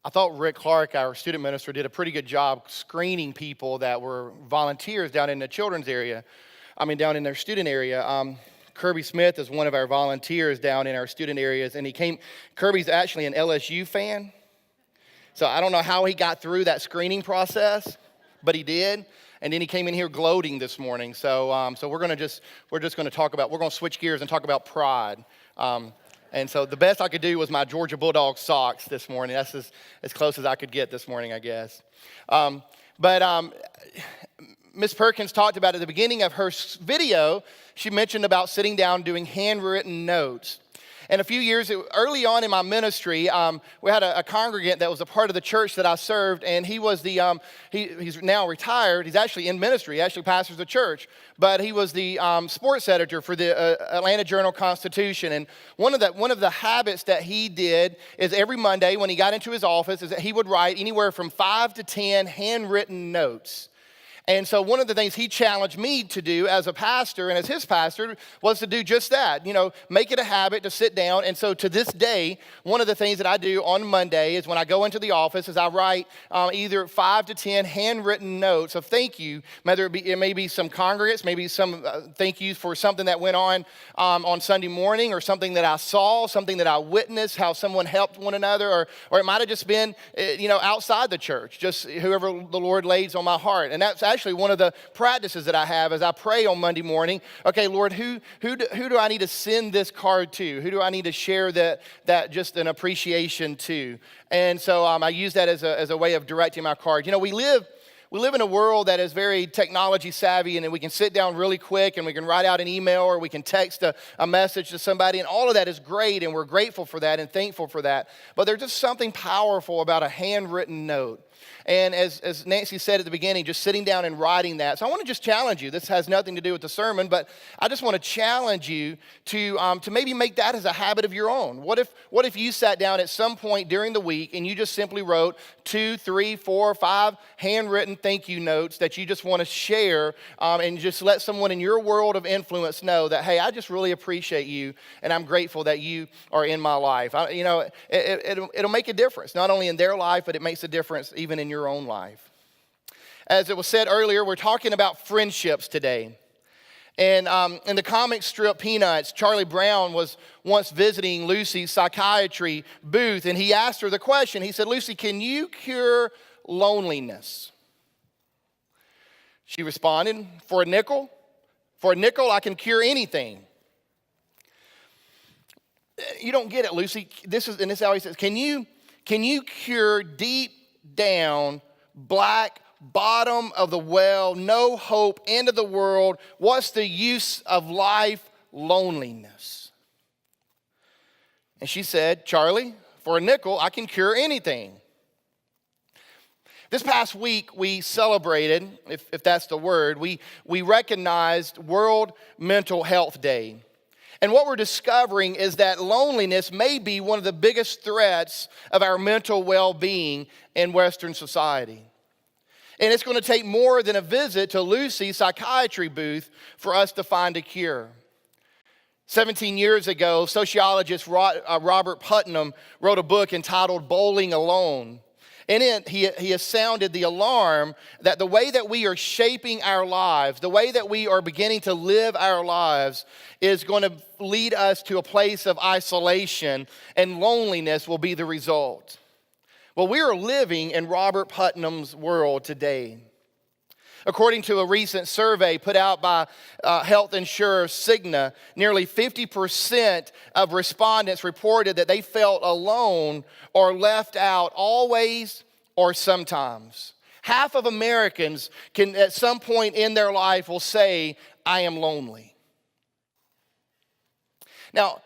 I thought Rick Clark, our student minister, did a pretty good job screening people that were volunteers down in the children's area. Down in their student area. Kirby Smith is one of our volunteers down in our student areas, and Kirby's actually an LSU fan. So I don't know how he got through that screening process, but he did. And then he came in here gloating this morning. So we're just going to switch gears and talk about pride. And so the best I could do was my Georgia Bulldog socks this morning. That's as close as I could get this morning, I guess. Ms. Perkins talked about at the beginning of her video, she mentioned about sitting down doing handwritten notes. And a few years early on in my ministry, we had a congregant that was a part of the church that I served, and he was he's now retired. He's actually in ministry. He actually pastors the church, but he was the sports editor for the Atlanta Journal-Constitution. And one of the habits that he did is every Monday when he got into his office is that he would write anywhere from 5 to 10 handwritten notes. And so one of the things he challenged me to do as a pastor and as his pastor was to do just that, make it a habit to sit down. And so to this day, one of the things that I do on Monday is when I go into the office is I write either 5 to 10 handwritten notes of thank you, it may be some congregants, maybe some thank yous for something that went on Sunday morning, or something that I saw, something that I witnessed, how someone helped one another, or it might have just been, outside the church, just whoever the Lord lays on my heart. And that's actually one of the practices that I have as I pray on Monday morning. Okay, Lord, who do I need to send this card to? Who do I need to share that just an appreciation to? And so I use that as a way of directing my card. We live in a world that is very technology savvy, and we can sit down really quick and we can write out an email or we can text a message to somebody, and all of that is great, and we're grateful for that and thankful for that. But there's just something powerful about a handwritten note. And as Nancy said at the beginning, just sitting down and writing that. So I want to just challenge you. This has nothing to do with the sermon, but I just want to challenge you to maybe make that as a habit of your own. What if you sat down at some point during the week and you just simply wrote 2, 3, 4, 5 handwritten thank you notes that you just want to share, and just let someone in your world of influence know that, hey, I just really appreciate you and I'm grateful that you are in my life. It'll make a difference, not only in their life, but it makes a difference even in your own life. As it was said earlier, we're talking about friendships today. And in the comic strip Peanuts, Charlie Brown was once visiting Lucy's psychiatry booth, and he asked her the question. He said, "Lucy, can you cure loneliness?" She responded, "For a nickel? For a nickel, I can cure anything." You don't get it, Lucy. This is how he says, can you cure deep down, black bottom of the well, no hope, end of the world, what's the use of life, loneliness? And she said, "Charlie, for a nickel, I can cure anything." This past week, we celebrated, if that's the word, we recognized World Mental Health Day. And what we're discovering is that loneliness may be one of the biggest threats of our mental well-being in Western society. And it's going to take more than a visit to Lucy's psychiatry booth for us to find a cure. 17 years ago, sociologist Robert Putnam wrote a book entitled Bowling Alone. In it, he has sounded the alarm that the way that we are shaping our lives, the way that we are beginning to live our lives, is going to lead us to a place of isolation, and loneliness will be the result. Well, we are living in Robert Putnam's world today. According to a recent survey put out by health insurer Cigna, nearly 50% of respondents reported that they felt alone or left out always or sometimes. Half of Americans can, at some point in their life, will say, "I am lonely." Now,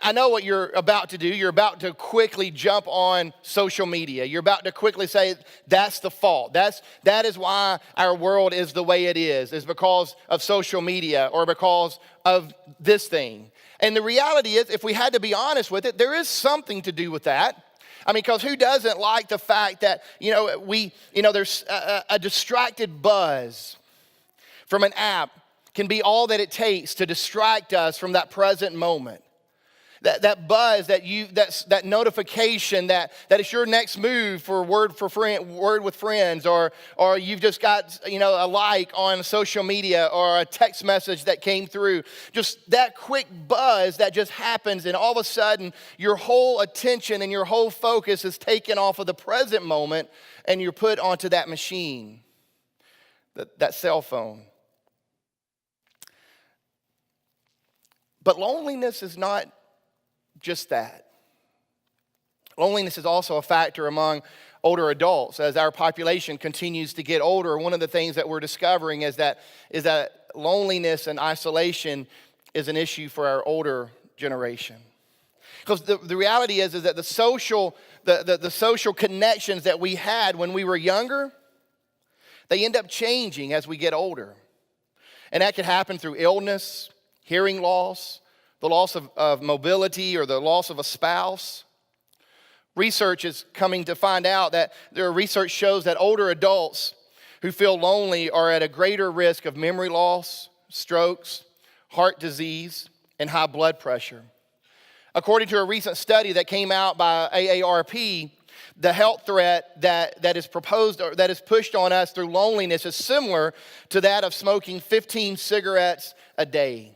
I know what you're about to do. You're about to quickly jump on social media. You're about to quickly say, that's the fault. That is why our world is the way it is because of social media or because of this thing. And the reality is, if we had to be honest with it, there is something to do with that. Because who doesn't like the fact that, there's a distracted buzz from an app can be all that it takes to distract us from that present moment. That buzz, that notification that it's your next move for word with friends, or you've just got a like on social media or a text message that came through. Just that quick buzz that just happens, and all of a sudden your whole attention and your whole focus is taken off of the present moment, and you're put onto that machine, that cell phone. But loneliness is not just that. Loneliness is also a factor among older adults. As our population continues to get older, one of the things that we're discovering is that loneliness and isolation is an issue for our older generation. Because the reality is that the social connections that we had when we were younger, they end up changing as we get older. And that can happen through illness, hearing loss, the loss of mobility, or the loss of a spouse. Research is coming to find out that research shows that older adults who feel lonely are at a greater risk of memory loss, strokes, heart disease, and high blood pressure. According to a recent study that came out by AARP, the health threat that is proposed or that is pushed on us through loneliness is similar to that of smoking 15 cigarettes a day.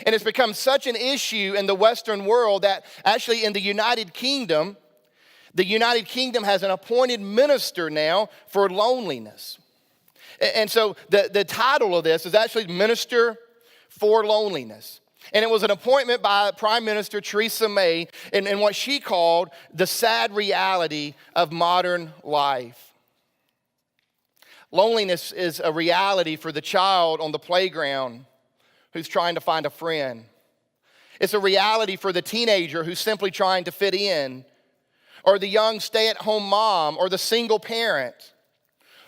And it's become such an issue in the Western world that actually in the United Kingdom has an appointed minister now for loneliness. And so the title of this is actually Minister for Loneliness. And it was an appointment by Prime Minister Theresa May in what she called the sad reality of modern life. Loneliness is a reality for the child on the playground who's trying to find a friend. It's a reality for the teenager who's simply trying to fit in, or the young stay-at-home mom, or the single parent,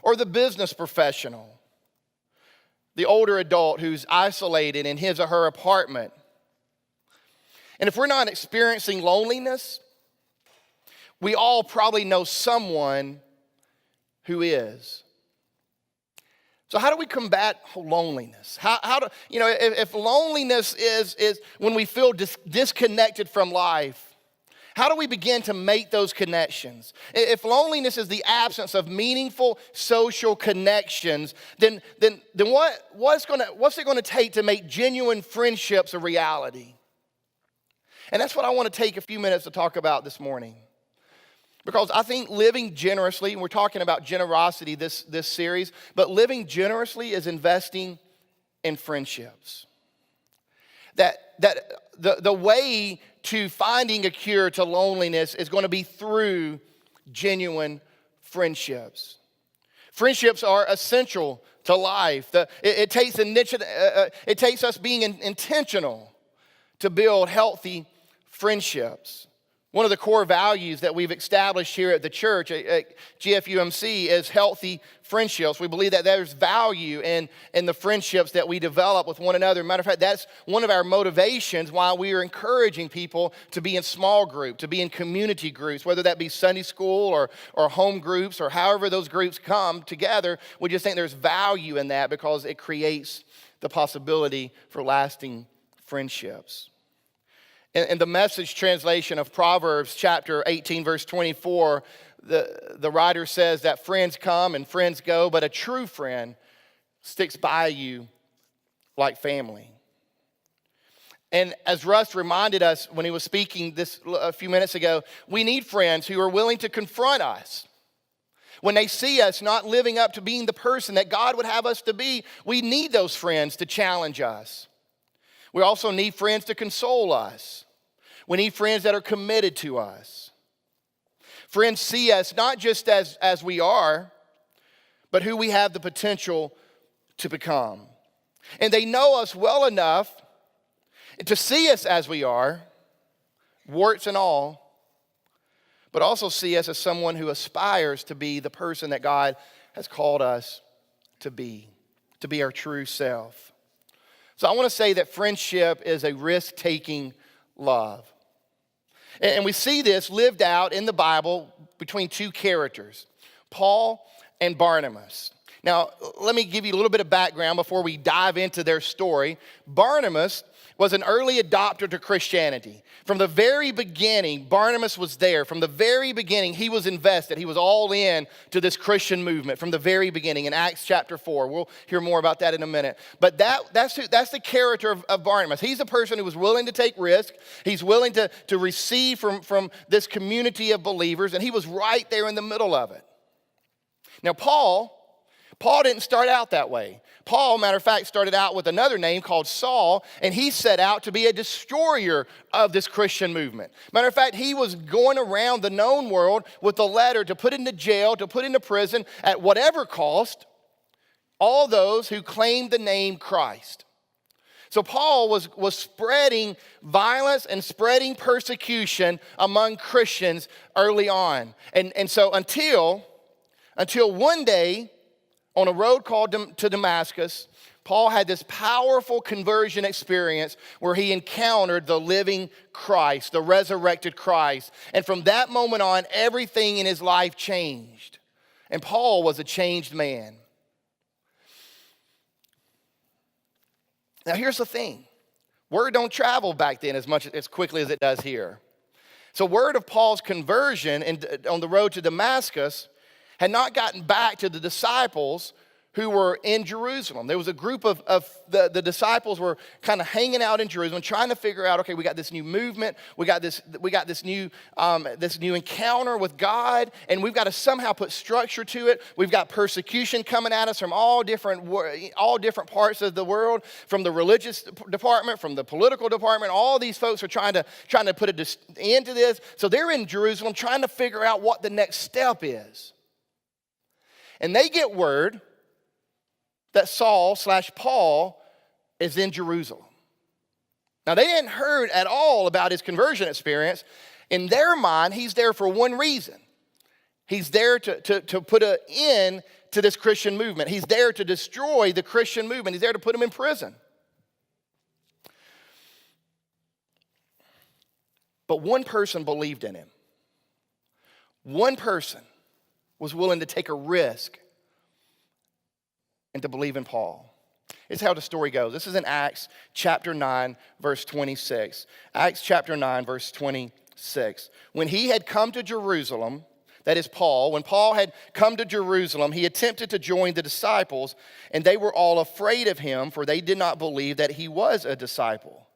or the business professional, the older adult who's isolated in his or her apartment. And if we're not experiencing loneliness, we all probably know someone who is. So how do we combat loneliness? If loneliness is when we feel disconnected from life, how do we begin to make those connections? If loneliness is the absence of meaningful social connections, then what's it going to take to make genuine friendships a reality? And that's what I want to take a few minutes to talk about this morning. Because I think living generously, and we're talking about generosity this series, but living generously is investing in friendships. That the way to finding a cure to loneliness is going to be through genuine friendships. Friendships are essential to life. It takes us being intentional to build healthy friendships. One of the core values that we've established here at the church, at GFUMC, is healthy friendships. We believe that there's value in the friendships that we develop with one another. Matter of fact, that's one of our motivations why we are encouraging people to be in small group, to be in community groups, whether that be Sunday school or home groups or however those groups come together. We just think there's value in that because it creates the possibility for lasting friendships. In the Message translation of Proverbs chapter 18, verse 24, the writer says that friends come and friends go, but a true friend sticks by you like family. And as Russ reminded us when he was speaking this a few minutes ago, we need friends who are willing to confront us. When they see us not living up to being the person that God would have us to be, we need those friends to challenge us. We also need friends to console us. We need friends that are committed to us. Friends see us not just as we are, but who we have the potential to become. And they know us well enough to see us as we are, warts and all, but also see us as someone who aspires to be the person that God has called us to be our true self. So I want to say that friendship is a risk-taking love. And we see this lived out in the Bible between two characters, Paul and Barnabas. Now, let me give you a little bit of background before we dive into their story. Barnabas was an early adopter to Christianity. From the very beginning, Barnabas was there. From the very beginning, he was invested. He was all in to this Christian movement from the very beginning in Acts chapter 4. We'll hear more about that in a minute. But that's the character of Barnabas. He's a person who was willing to take risk. He's willing to receive from this community of believers, and he was right there in the middle of it. Now, Paul didn't start out that way. Paul, matter of fact, started out with another name called Saul, and he set out to be a destroyer of this Christian movement. Matter of fact, he was going around the known world with a letter to put into jail, to put into prison, at whatever cost, all those who claimed the name Christ. So Paul was spreading violence and spreading persecution among Christians early on. And so until one day, on a road called to Damascus, Paul had this powerful conversion experience where he encountered the living Christ, the resurrected Christ. And from that moment on, everything in his life changed. And Paul was a changed man. Now here's the thing. Word don't travel back then as quickly as it does here. So word of Paul's conversion on the road to Damascus had not gotten back to the disciples who were in Jerusalem. There was a group of the disciples were kind of hanging out in Jerusalem, trying to figure out, okay, we got this new movement, we got this new encounter with God, and we've got to somehow put structure to it. We've got persecution coming at us from all different parts of the world, from the religious department, from the political department. All these folks are trying to put an end to this. So they're in Jerusalem trying to figure out what the next step is. And they get word that Saul/Paul is in Jerusalem. Now, they hadn't heard at all about his conversion experience. In their mind, he's there for one reason. He's there to put an end to this Christian movement. He's there to destroy the Christian movement. He's there to put him in prison. But one person believed in him. One person was willing to take a risk and to believe in Paul. It's how the story goes. This is in Acts chapter 9, verse 26. Acts chapter 9, verse 26. When he had come to Jerusalem, that is Paul, when Paul had come to Jerusalem, he attempted to join the disciples, and they were all afraid of him, for they did not believe that he was a disciple.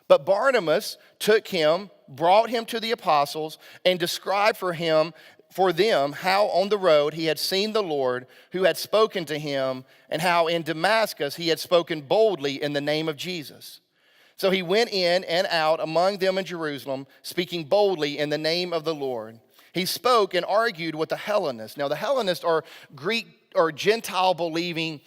But Barnabas took him, brought him to the apostles, and described for them how on the road he had seen the Lord who had spoken to him, and how in Damascus he had spoken boldly in the name of Jesus. So he went in and out among them in Jerusalem, speaking boldly in the name of the Lord. He spoke and argued with the Hellenists. Now the Hellenists are Greek or Gentile believing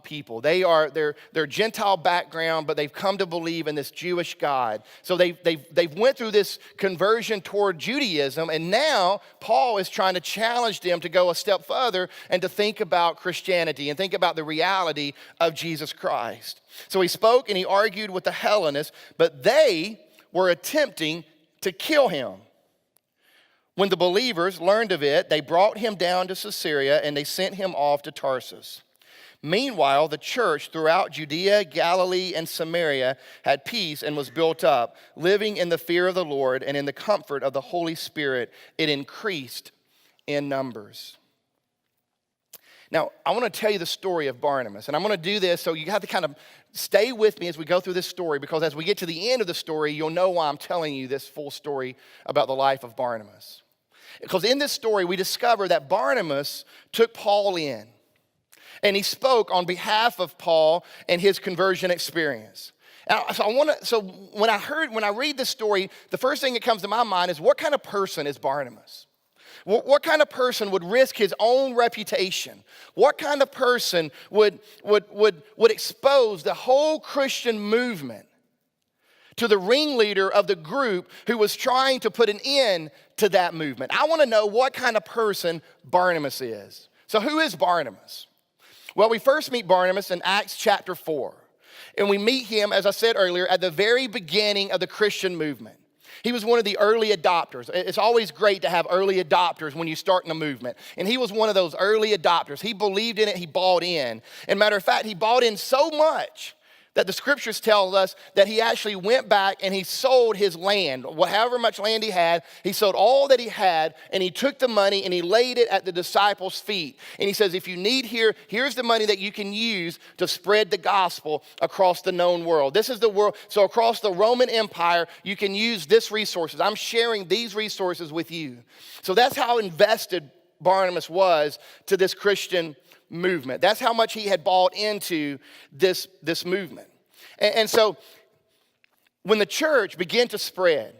people. They're Gentile background, but they've come to believe in this Jewish God. So they've went through this conversion toward Judaism, and now Paul is trying to challenge them to go a step further and to think about Christianity and think about the reality of Jesus Christ. So he spoke and he argued with the Hellenists, but they were attempting to kill him. When the believers learned of it, they brought him down to Caesarea and they sent him off to Tarsus. Meanwhile, the church throughout Judea, Galilee, and Samaria had peace and was built up, living in the fear of the Lord and in the comfort of the Holy Spirit. It increased in numbers. Now, I want to tell you the story of Barnabas, and I'm going to do this so you have to kind of stay with me as we go through this story, because as we get to the end of the story, you'll know why I'm telling you this full story about the life of Barnabas. Because in this story, we discover that Barnabas took Paul in, and he spoke on behalf of Paul and his conversion experience. Now, so when I read this story, the first thing that comes to my mind is, what kind of person is Barnabas? What kind of person would risk his own reputation? What kind of person would expose the whole Christian movement to the ringleader of the group who was trying to put an end to that movement? I want to know what kind of person Barnabas is. So who is Barnabas? Well, we first meet Barnabas in Acts chapter 4. And we meet him, as I said earlier, at the very beginning of the Christian movement. He was one of the early adopters. It's always great to have early adopters when you start in a movement. And he was one of those early adopters. He believed in it. He bought in. And matter of fact, he bought in so much that the scriptures tell us that he actually went back and he sold his land. However much land he sold all that he had, and he took the money and he laid it at the disciples' feet. And he says, if you need here's the money that you can use to spread the gospel across the known world. This is the world. So across the Roman Empire, you can use this resources. I'm sharing these resources with you. So that's how invested Barnabas was to this Christian movement. That's how much he had bought into this movement. And so when the church began to spread,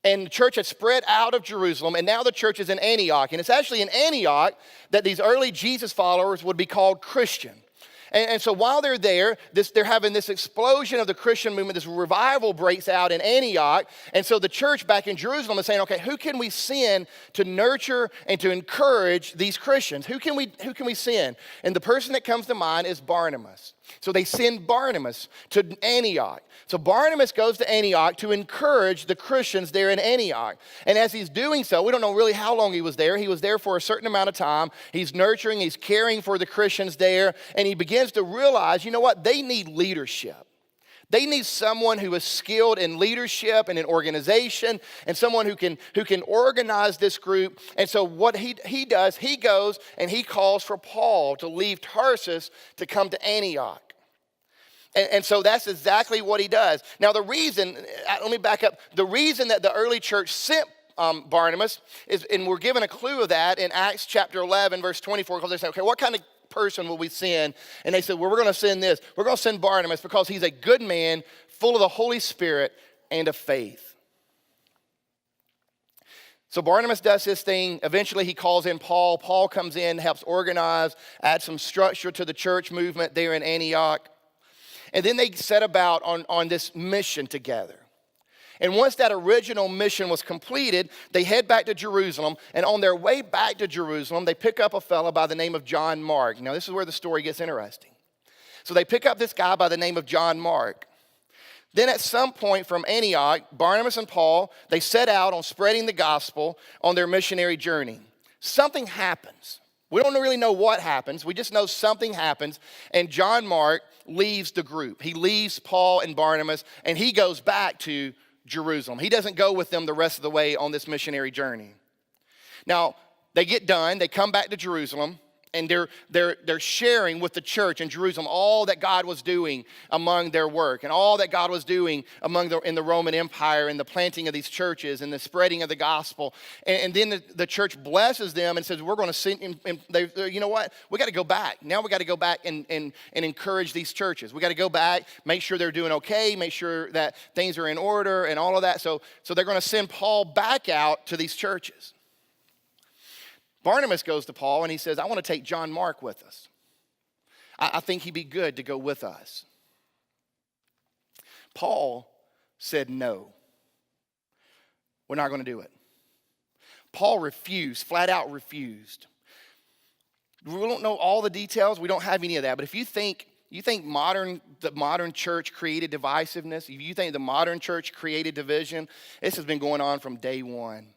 and the church had spread out of Jerusalem, and now the church is in Antioch, and it's actually in Antioch that these early Jesus followers would be called Christian. And so while they're there, they're having this explosion of the Christian movement. This revival breaks out in Antioch. And so the church back in Jerusalem is saying, okay, who can we send to nurture and to encourage these Christians? Who can we send? And the person that comes to mind is Barnabas. So they send Barnabas to Antioch. So Barnabas goes to Antioch to encourage the Christians there in Antioch. And as he's doing so, we don't know really how long he was there. He was there for a certain amount of time. He's nurturing, he's caring for the Christians there. And he begins to realize, you know what? They need leadership. They need someone who is skilled in leadership and in organization, and someone who can organize this group. And so what he does, he goes and he calls for Paul to leave Tarsus to come to Antioch. And so that's exactly what he does. Now let me back up. The reason that the early church sent Barnabas is, and we're given a clue of that in Acts chapter 11, verse 24, because they say, okay, what kind of person will we send? And they said, well, we're going to send this. We're going to send Barnabas because he's a good man, full of the Holy Spirit and of faith. So Barnabas does his thing. Eventually he calls in Paul. Paul comes in, helps organize, add some structure to the church movement there in Antioch. And then they set about on this mission together. And once that original mission was completed, they head back to Jerusalem. And on their way back to Jerusalem, they pick up a fellow by the name of John Mark. Now, this is where the story gets interesting. So they pick up this guy by the name of John Mark. Then at some point from Antioch, Barnabas and Paul, they set out on spreading the gospel on their missionary journey. Something happens. We don't really know what happens. We just know something happens. And John Mark leaves the group. He leaves Paul and Barnabas, and he goes back to Jerusalem. He doesn't go with them the rest of the way on this missionary journey. Now, they get done. They come back to Jerusalem, and they're sharing with the church in Jerusalem all that God was doing among their work and all that God was doing in the Roman Empire and the planting of these churches and the spreading of the gospel. And then the church blesses them and says, we're going to send him. And you know what? We got to go back. Now we got to go back and encourage these churches. We got to go back, make sure they're doing okay, make sure that things are in order and all of that. So they're going to send Paul back out to these churches. Barnabas goes to Paul and he says, I want to take John Mark with us. I think he'd be good to go with us. Paul said, no, we're not going to do it. Paul refused, flat out refused. We don't know all the details. We don't have any of that. But if you think the modern church created divisiveness, if you think the modern church created division, this has been going on from day one.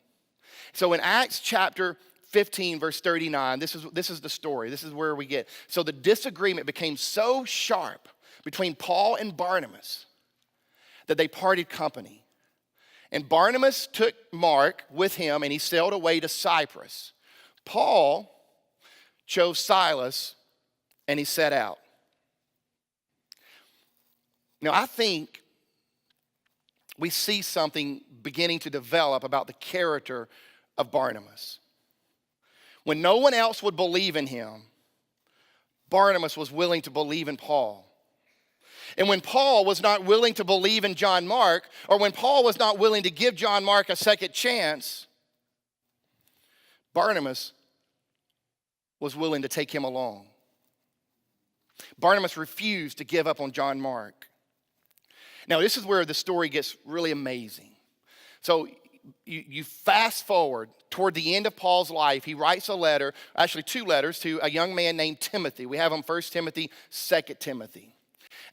So in Acts chapter 15, verse 39, this is the story. This is where we get. So the disagreement became so sharp between Paul and Barnabas that they parted company. And Barnabas took Mark with him and he sailed away to Cyprus. Paul chose Silas and he set out. Now I think we see something beginning to develop about the character of Barnabas. When no one else would believe in him, Barnabas was willing to believe in Paul. And when Paul was not willing to believe in John Mark, or when Paul was not willing to give John Mark a second chance, Barnabas was willing to take him along. Barnabas refused to give up on John Mark. Now, this is where the story gets really amazing. So you fast forward toward the end of Paul's life. He writes a letter, actually two letters, to a young man named Timothy. We have him 1 Timothy, 2 Timothy.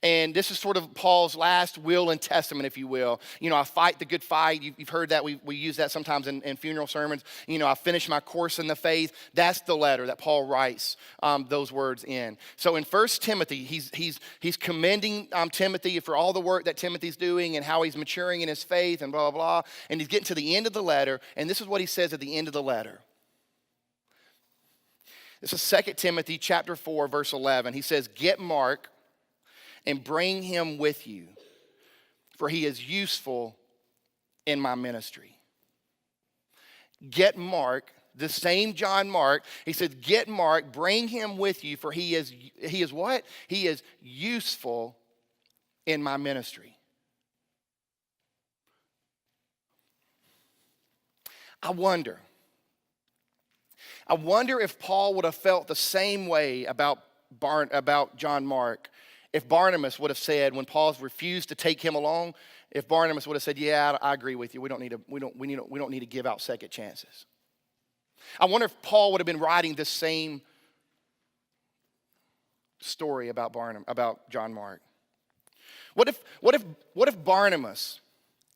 And this is sort of Paul's last will and testament, if you will. I fight the good fight. You've heard that. We use that sometimes in funeral sermons. I finish my course in the faith. That's the letter that Paul writes those words in. So in 1 Timothy, he's commending Timothy for all the work that Timothy's doing and how he's maturing in his faith and blah, blah, blah. And he's getting to the end of the letter. And this is what he says at the end of the letter. This is 2 Timothy chapter 4, verse 11. He says, "Get Mark and bring him with you, for he is useful in my ministry." Get Mark, the same John Mark. He said, get Mark, bring him with you, for he is what? He is useful in my ministry. I wonder if Paul would have felt the same way about John Mark if Barnabas would have said, when Paul refused to take him along, if Barnabas would have said, "Yeah, I agree with you. We don't need to give out second chances." I wonder if Paul would have been writing this same story about John Mark. What if Barnabas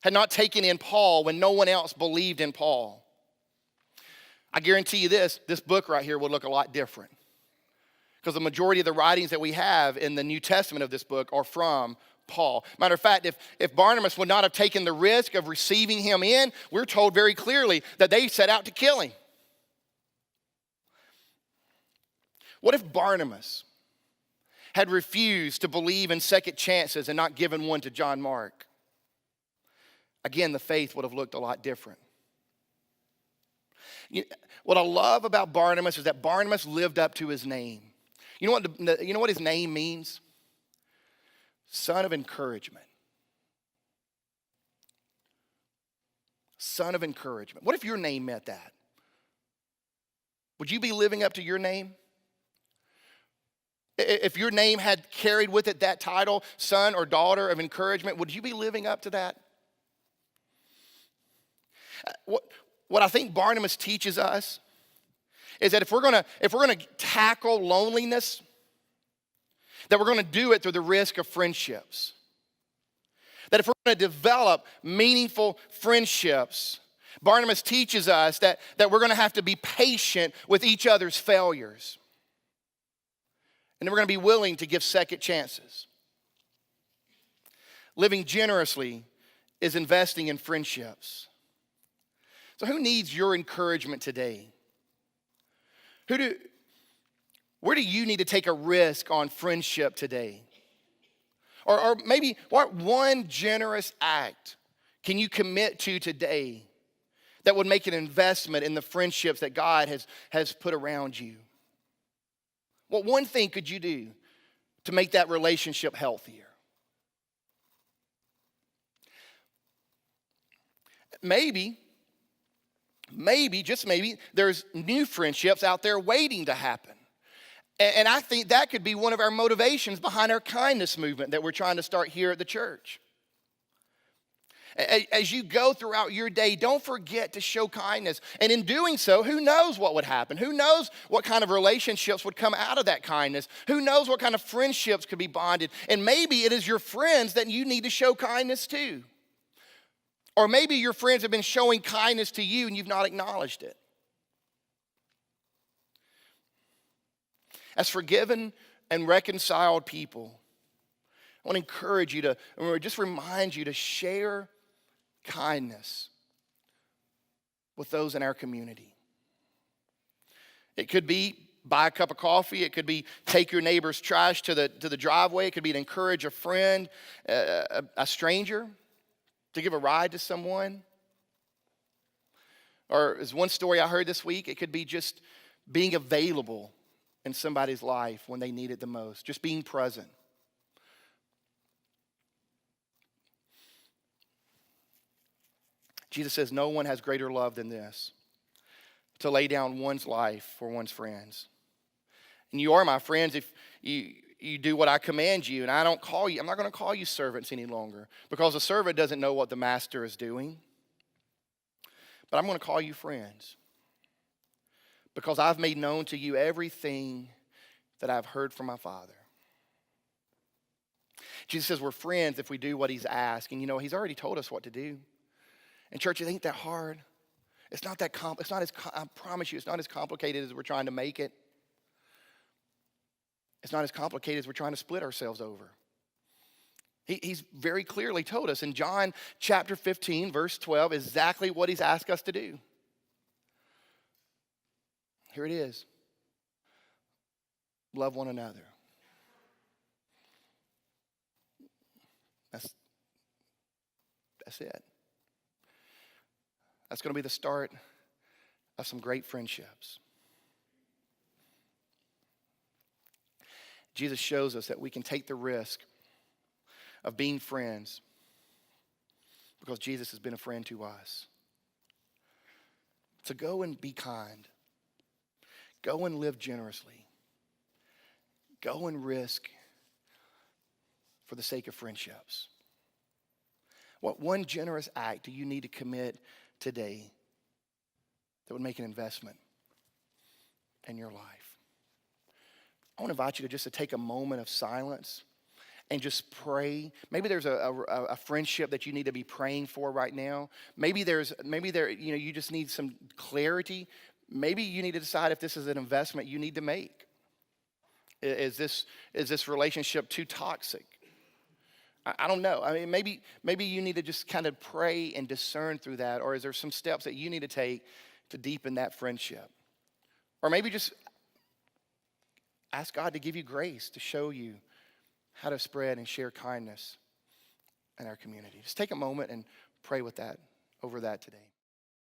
had not taken in Paul when no one else believed in Paul? I guarantee you this book right here would look a lot different. Because the majority of the writings that we have in the New Testament of this book are from Paul. Matter of fact, if Barnabas would not have taken the risk of receiving him in, we're told very clearly that they set out to kill him. What if Barnabas had refused to believe in second chances and not given one to John Mark? Again, the faith would have looked a lot different. What I love about Barnabas is that Barnabas lived up to his name. You know what his name means? Son of encouragement. Son of encouragement. What if your name meant that? Would you be living up to your name? If your name had carried with it that title, son or daughter of encouragement, would you be living up to that? What I think Barnabas teaches us is that if we're gonna tackle loneliness, that we're gonna do it through the risk of friendships. That if we're gonna develop meaningful friendships, Barnabas teaches us that we're gonna have to be patient with each other's failures. And then we're gonna be willing to give second chances. Living generously is investing in friendships. So who needs your encouragement today? Where do you need to take a risk on friendship today? Or maybe what one generous act can you commit to today that would make an investment in the friendships that God has put around you? What one thing could you do to make that relationship healthier? Maybe, just maybe, there's new friendships out there waiting to happen. And I think that could be one of our motivations behind our kindness movement that we're trying to start here at the church. As you go throughout your day, don't forget to show kindness. And in doing so, who knows what would happen? Who knows what kind of relationships would come out of that kindness? Who knows what kind of friendships could be bonded? And maybe it is your friends that you need to show kindness to. Or maybe your friends have been showing kindness to you and you've not acknowledged it. As forgiven and reconciled people, I want to encourage you to, just remind you to share kindness with those in our community. It could be buy a cup of coffee. It could be take your neighbor's trash to the driveway. It could be to encourage a friend, a stranger, to give a ride to someone. Or as one story I heard this week, it could be just being available in somebody's life when they need it the most, just being present. Jesus says, no one has greater love than this, to lay down one's life for one's friends. And you are my friends if you do what I command you. And I'm not going to call you servants any longer, because a servant doesn't know what the master is doing. But I'm going to call you friends, because I've made known to you everything that I've heard from my Father. Jesus says we're friends if we do what he's asked. And he's already told us what to do. And church, it ain't that hard. It's not that I promise you, it's not as complicated as we're trying to make it. It's not as complicated as we're trying to split ourselves over. He's very clearly told us in John chapter 15, verse 12, exactly what he's asked us to do. Here it is. Love one another. That's it. That's going to be the start of some great friendships. Jesus shows us that we can take the risk of being friends because Jesus has been a friend to us. So go and be kind. Go and live generously. Go and risk for the sake of friendships. What one generous act do you need to commit today that would make an investment in your life? I want to invite you to just take a moment of silence and just pray. Maybe there's a friendship that you need to be praying for right now. Maybe you just need some clarity. Maybe you need to decide if this is an investment you need to make. Is this relationship too toxic? I don't know. I mean, maybe you need to just kind of pray and discern through that, or is there some steps that you need to take to deepen that friendship? Or maybe just ask God to give you grace to show you how to spread and share kindness in our community. Just take a moment and pray over that today.